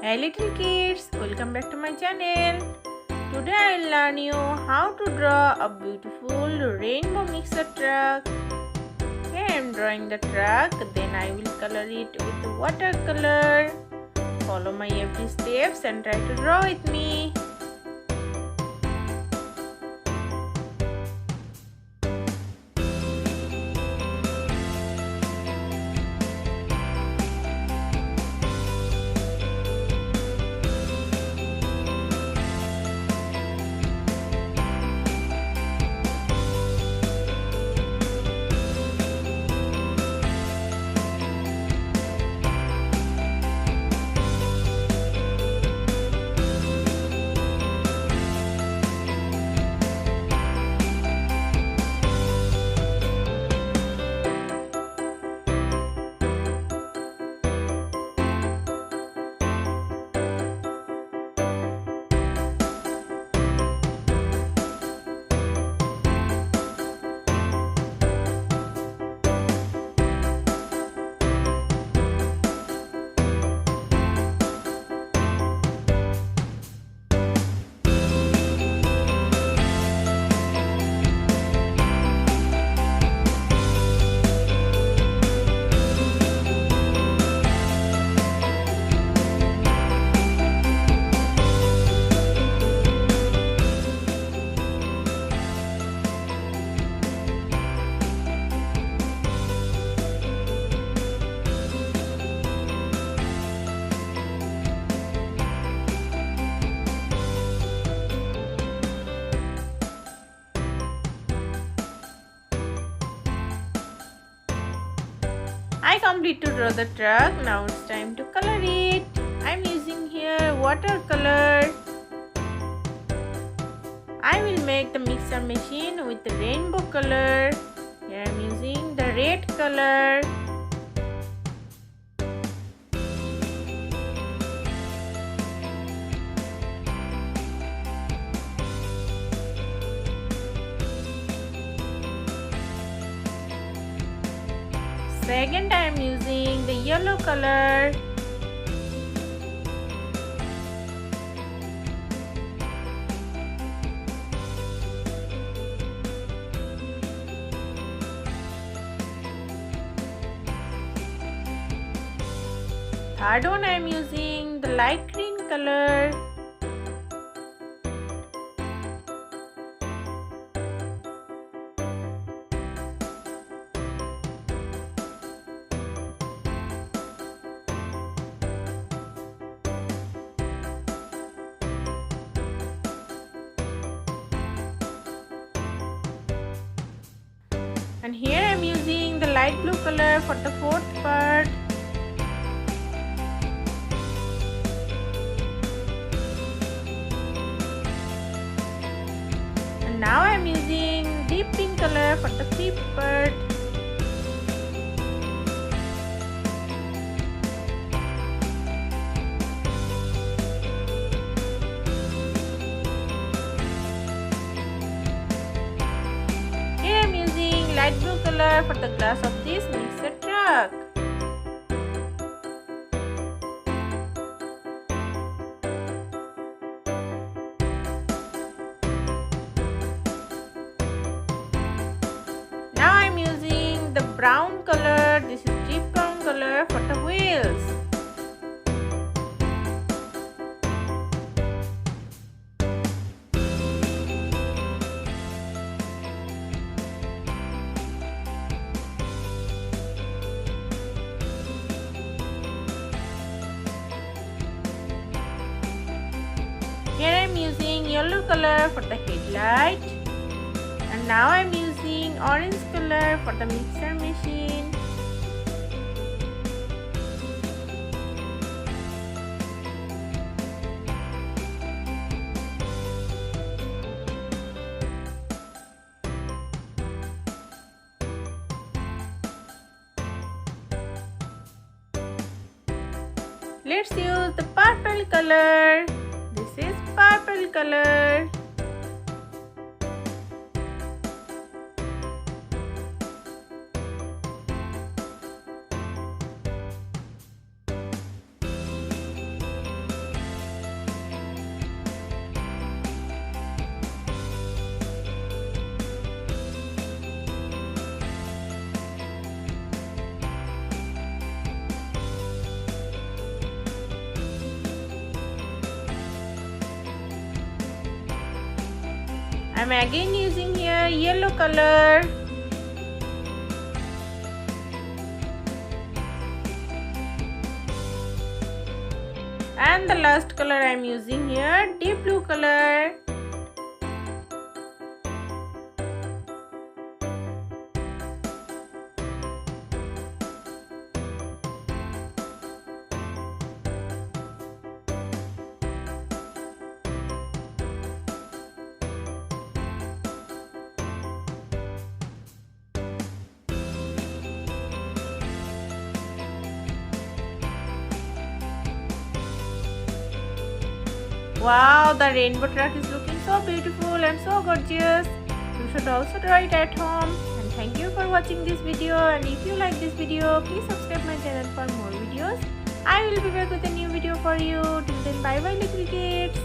Hey little kids, welcome back to my channel. Today I will learn you how to draw a beautiful rainbow mixer truck. Here I am drawing the truck, then I will color it with watercolor. Follow my every steps and try to draw with me. I complete to draw the truck. Now it's time to color it. I'm using here watercolor. I will make the mixer machine with the rainbow color. Here I'm using the red color. Second, I am using the yellow color. Third one, I am using the light green color. And here I am using the light blue color for the fourth part. And now I am using deep pink color for the fifth part. Light blue color for the glass of this mixer truck. Now I'm using the brown color. This is deep brown color for the wheels. Here I am using yellow color for the headlight, and now I am using orange color for the mixer machine. Let's use the purple color. This is purple color. I'm again using here yellow color. And the last color I'm using here, deep blue color. Wow, the rainbow truck is looking so beautiful and so gorgeous. You should also draw it at home. And thank you for watching this video. And if you like this video, please subscribe my channel for more videos. I will be back with a new video for you. Till then, bye bye little kids.